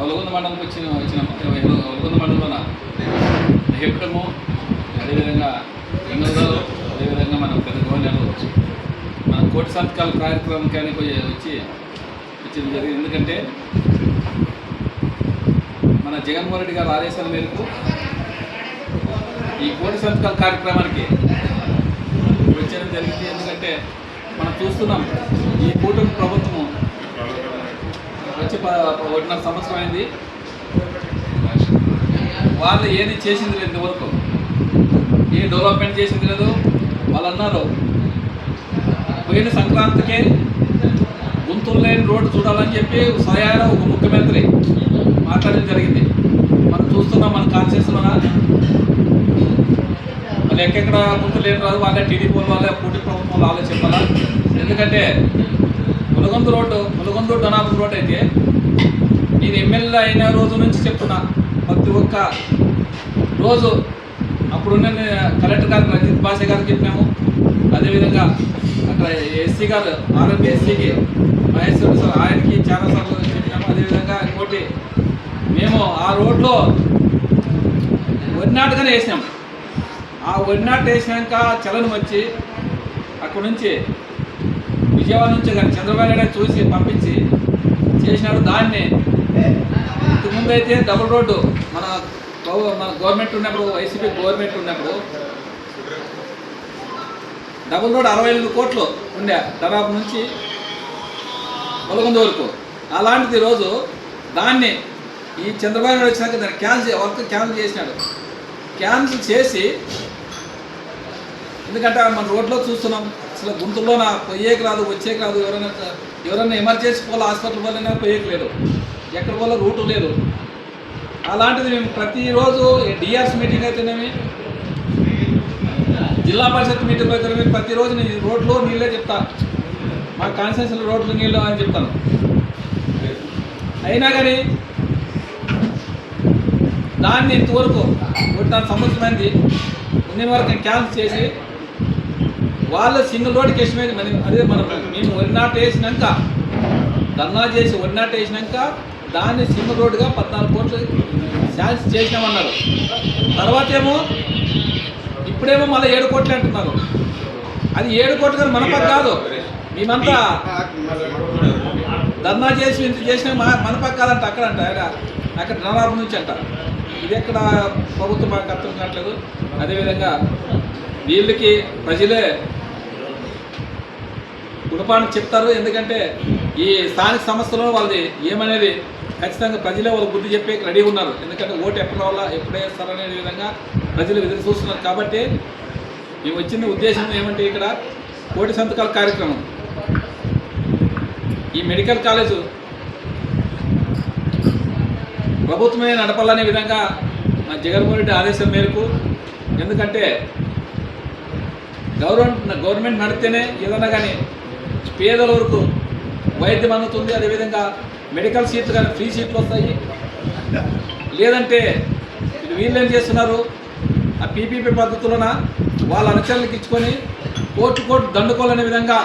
ఒలగొంద మండలంకి వచ్చిన ఒలగొంద మండలంలోన హెప్టము, అదేవిధంగా ఎంగళరావు, అదేవిధంగా మన పెద్ద గోనెలు మన కోటి సంతకాల కార్యక్రమానికి వచ్చింది జరిగింది. ఎందుకంటే మన జగన్మోహన్ రెడ్డి గారి ఆదేశాల మేరకు ఈ కోటి సంతకాల కార్యక్రమానికి వచ్చేయడం జరిగింది. ఎందుకంటే మనం చూస్తున్నాం ఈ కూటమి ప్రభుత్వము వచ్చి 1.5 సంవత్సరం అయింది. వాళ్ళు ఏది చేసింది లేదు, ఇంతవరకు ఏ డెవలప్మెంట్ చేసింది లేదు. వాళ్ళు అన్నారు పోయిన సంక్రాంతికే గుంటూరు లైన్ రోడ్డు చూడాలని చెప్పి స్వయాన ఒక ముఖ్యమంత్రి మాట్లాడడం జరిగింది. మనం చూస్తున్నాం మన కాన్స్టిట్యూన్సీలో వాళ్ళు ఎక్కడెక్కడ గుంటూరు లైన్ రాదు, వాళ్ళే టీడీపీ వాళ్ళే కూటమి ప్రభుత్వం వాళ్ళే చెప్పాలా. ఎందుకంటే ములగొంద రోడ్డు అనాథం రోడ్ అయితే నేను ఎమ్మెల్యే అయిన రోజు నుంచి చెప్తున్నా, ప్రతి ఒక్క రోజు అప్పుడున్న కలెక్టర్ గారు రంజిత్ బాషా గారికి చెప్పినాము. అదేవిధంగా అక్కడ ఎస్సీ గారు ఆర్ఎంపీ ఎస్సీకి మహేశ్వర సార్ ఆయనకి చాలా సార్లు చెప్పినాము. అదేవిధంగా ఇంకోటి మేము ఆ రోడ్లో వరినాటుగానే వేసినాము. ఆ వరినాటు వేసినాక చలనం వచ్చి అక్కడ నుంచి విజయవాడ నుంచి కానీ చంద్రబాబు నాయుడు చూసి పంపించి చేసినాడు. దాన్ని ఇంతకుముందు అయితే డబుల్ రోడ్డు మన గవర్నమెంట్ ఉన్నప్పుడు, వైసీపీ గవర్నమెంట్ ఉన్నప్పుడు డబుల్ రోడ్ 68 కోట్లు ఉండే దాదాపు నుంచి ఒలగొంద వరకు. అలాంటిది ఈరోజు దాన్ని ఈ చంద్రబాబు నాయుడు వచ్చినాక దాన్ని వర్క్ క్యాన్సిల్ చేసినాడు. క్యాన్సిల్ చేసి, ఎందుకంటే మన రోడ్లో చూస్తున్నాం అసలు గుంటూరులో పోయేకి రాదు, వచ్చేకి రాదు. ఎవరైనా ఎమర్జెన్సీ పోవాలి హాస్పిటల్ పోలైనా పోయేకి లేదు, ఎక్కడ పోలో రూటు లేదు. అలాంటిది మేము ప్రతిరోజు డిఆర్స్ మీటింగ్ అయితేనేమి, జిల్లా పరిషత్ మీటింగ్ అయితేనేమి ప్రతిరోజు నేను రోడ్లో నీళ్ళే చెప్తా, మా కాన్స్టిట్యూన్సీలో రోడ్లు నీళ్ళు అని చెప్తాను. అయినా కానీ దాన్ని ఇంతవరకు 1.5 సంవత్సరమైంది ఉన్న వరకు క్యాన్సిల్ చేసి వాళ్ళు సింగిల్ రోడ్కి ఎస్టిమేట్ అదే మేము వరినాటు వేసినాక ధర్నా చేసి వరినాటు వేసినాక దాన్ని సింగిల్ రోడ్డుగా 14 కోట్లు శాంక్షన్ చేసినామన్నారు. తర్వాత ఇప్పుడేమో మళ్ళీ 7 కోట్లు అంటున్నారు. అది 7 కోట్లు కానీ మన పక్క కాదు, మేమంతా ధర్నా చేసి ఇంత చేసినా మన పక్క కాదంట, అక్కడ నరాపు నుంచి అంట. ఇది ఎక్కడ ప్రభుత్వం మాకు అర్థం కావట్లేదు. అదేవిధంగా వీళ్ళకి ప్రజలే గుణపాఠం చెప్తారు. ఎందుకంటే ఈ స్థానిక సంస్థలో వాళ్ళది ఏమనేది ఖచ్చితంగా ప్రజలే వాళ్ళు బుద్ధి చెప్పే రెడీ ఉన్నారు. ఎందుకంటే ఓటు ఎప్పుడు రావాలా, ఎప్పుడే వేస్తారనే విధంగా ప్రజలు ఎదురు చూస్తున్నారు. కాబట్టి మేము వచ్చిన ఉద్దేశం ఏమంటే ఇక్కడ కోటి సంతకాల కార్యక్రమం ఈ మెడికల్ కాలేజు ప్రభుత్వమే నడపాలనే విధంగా మా జగన్మోహన్ రెడ్డి ఆదేశం మేరకు, ఎందుకంటే గవర్నమెంట్ నడితేనే ఏదన్నా కానీ పేదల వరకు వైద్యం అందుతుంది. అదేవిధంగా మెడికల్ సీట్లు కానీ ఫ్రీ సీట్లు వస్తాయి. లేదంటే వీళ్ళు ఏం చేస్తున్నారు, ఆ పీపీపీ పద్ధతులన వాళ్ళ అనుచరులకు ఇచ్చుకొని కోర్టు దండుకోవాలనే విధంగా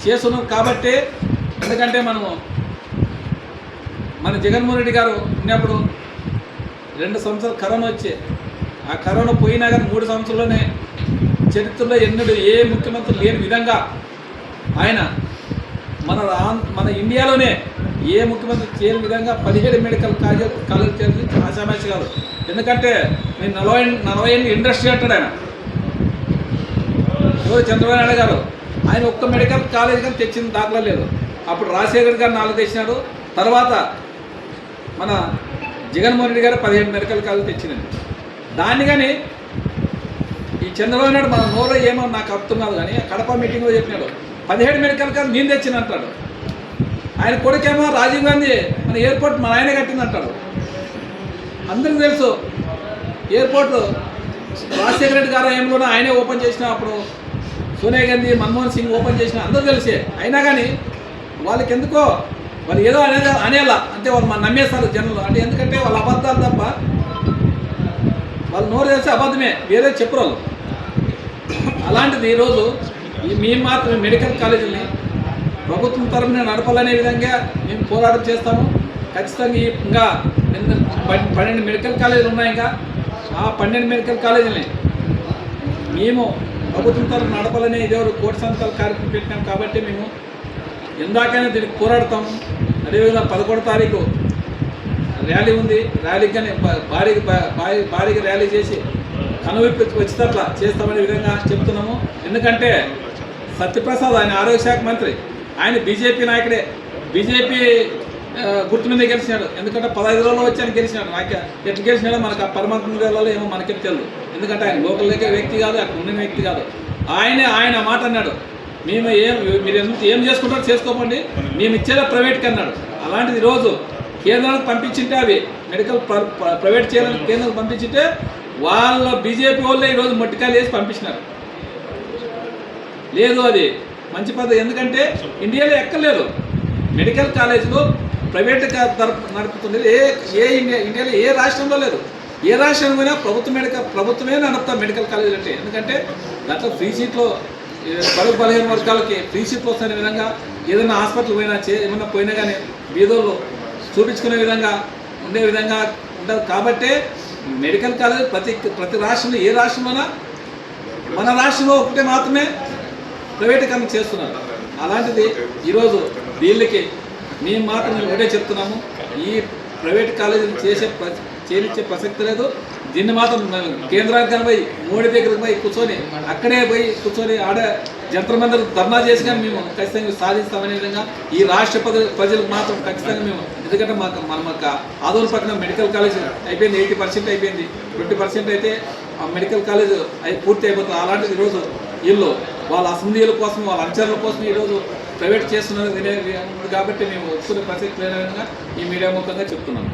చేస్తున్నారు. కాబట్టి ఎందుకంటే మన జగన్మోహన్ రెడ్డి గారు ఉన్నప్పుడు 2 సంవత్సరాలు కరోనా వచ్చి, ఆ కరోనా పోయినా కానీ 3 సంవత్సరాల్లోనే చరిత్రలో ఎన్నడూ ఏ ముఖ్యమంత్రి లేని విధంగా ఆయన మన ఇండియాలోనే ఏ ముఖ్యమంత్రి చేయని విధంగా 17 మెడికల్ కాలేజ్ చేసి ఆశామాషి కాదు. ఎందుకంటే నేను 40 ఏళ్ళు ఇండస్ట్రీ అంటాడు ఆయన. చంద్రబాబు నాయుడు గారు ఆయన ఒక్క మెడికల్ కాలేజ్ కానీ తెచ్చిన దాఖలా లేదు. అప్పుడు రాజశేఖర్ గారు 4 తెచ్చినాడు. తర్వాత మన జగన్మోహన్ రెడ్డి గారు 17 మెడికల్ కాలేజ్ తెచ్చినది. దాన్ని కానీ ఈ చంద్రబాబు నాయుడు మన నోరు ఏమో నాకు అర్థం కాదు కానీ కడప మీటింగ్లో చెప్పినాడు 17 మెడికల్ కాలేజ్ నేను తెచ్చిన అంటాడు. ఆయన కొడుకేమో రాజీవ్ గాంధీ మన ఎయిర్పోర్ట్ మన ఆయన కట్టిందంటాడు. అందరికీ తెలుసు ఎయిర్పోర్ట్ రాజశేఖర రెడ్డి గారు ఏమోనో ఆయనే ఓపెన్ చేసిన, అప్పుడు సోనియా గాంధీ మన్మోహన్ సింగ్ ఓపెన్ చేసిన, అందరూ తెలిసే. అయినా కానీ వాళ్ళకి ఎందుకో వాళ్ళు ఏదో అనేలా అంటే వాళ్ళు మన నమ్మేస్తారు జనాలు. అంటే ఎందుకంటే వాళ్ళ అబద్ధాలు తప్ప వాళ్ళు నోరు తెలిసి అబద్ధమే, వేరే చెప్పరు వాళ్ళు. అలాంటిది ఈరోజు మేము మాత్రం మెడికల్ కాలేజీని ప్రభుత్వం తరఫున నడపాలనే విధంగా మేము పోరాటం చేస్తాము. ఖచ్చితంగా ఇంకా 12 మెడికల్ కాలేజీలు ఉన్నాయి. ఇంకా ఆ 12 మెడికల్ కాలేజీలని మేము ప్రభుత్వం తరఫున నడపాలనే ఇదేవారు కోటి సంతకాల కార్యక్రమం పెట్టినాం కాబట్టి మేము ఎందాకైనా దీనికి పోరాడతాము. అదేవిధంగా 11వ తారీఖు ర్యాలీ ఉంది. ర్యాలీకి కానీ భారీగా ర్యాలీ చేసి కనువిప్పు వచ్చేటట్లా చేస్తామనే విధంగా చెప్తున్నాము. ఎందుకంటే సత్యప్రసాద్ ఆయన ఆరోగ్య శాఖ మంత్రి, ఆయన బీజేపీ నాయకుడే. బీజేపీ గుర్తు మీద గెలిచినాడు. ఎందుకంటే 15 రోజుల్లో వచ్చి ఆయన గెలిచినాడు. నాకు ఎట్లా గెలిచినాడో మనకు ఆ పరమాత్మ వేళలో ఏమో మనకేం తెలియదు. ఎందుకంటే ఆయన లోకల్ వ్యక్తి కాదు, అక్కడ ఉన్న వ్యక్తి కాదు. ఆయన మాట అన్నాడు, మేము మీరు ఏం చేసుకుంటారో చేసుకోకండి, మేము ఇచ్చేదా ప్రైవేట్కి అన్నాడు. అలాంటిది ఈరోజు కేంద్రానికి పంపించింటే అవి మెడికల్ ప్రైవేట్ చేయాలని కేంద్రానికి పంపించింటే వాళ్ళ బీజేపీ వాళ్ళే ఈరోజు మొట్టికాయలు వేసి పంపించినారు. లేదు, అది మంచి పద్ధతి. ఎందుకంటే ఇండియాలో ఎక్కర్లేదు మెడికల్ కాలేజీలో ప్రైవేట్ తరపు నడుపుతుంది. ఇండియాలో ఏ రాష్ట్రంలో లేదు. ఏ రాష్ట్రం పోయినా ప్రభుత్వమే నడుపుతాం మెడికల్ కాలేజీలు అంటే. ఎందుకంటే దాంట్లో ఫ్రీ సీట్లో బడుగు బలహీన వర్గాలకి ఫ్రీ సీట్లు వస్తున్న విధంగా ఏదైనా హాస్పిటల్ పోయినా ఏమన్నా పోయినా కానీ బీదోళ్ళు చూపించుకునే విధంగా ఉండే విధంగా ఉండదు. కాబట్టే మెడికల్ కాలేజ్ ప్రతి రాష్ట్రంలో ఏ రాష్ట్రంలోనా మన రాష్ట్రంలో ఒకటే మాత్రమే ప్రైవేటీకరణ చేస్తున్నారు. అలాంటిది ఈరోజు వీళ్ళకి మేము మాత్రం ఒకటే చెప్తున్నాము, ఈ ప్రైవేట్ కాలేజీలు చేయించే ప్రసక్తి లేదు. దీన్ని మాత్రం కేంద్రానికి పోయి మోడీ దగ్గరికి పోయి కూర్చొని ఆడ జంతర్ మంతర్ ధర్నా చేసి కానీ మేము ఖచ్చితంగా సాధిస్తామనే విధంగా ఈ రాష్ట్ర ప్రజలకు మాత్రం ఖచ్చితంగా మేము, ఎందుకంటే మాకు ఆదోళన పక్కన మెడికల్ కాలేజ్ అయిపోయింది, 80% అయిపోయింది, 20% అయితే ఆ మెడికల్ కాలేజ్ పూర్తి అయిపోతుంది. అలాంటిది ఈరోజు వీళ్ళు వాళ్ళ అసెంబ్లీల కోసం వాళ్ళ అనుచరుల కోసం ఈరోజు ప్రైవేట్ చేస్తున్నారు కాబట్టి మేము ఒప్పుకునే ప్రసక్తి లేని విధంగా ఈ మీడియా ముఖంగా చెప్తున్నాము.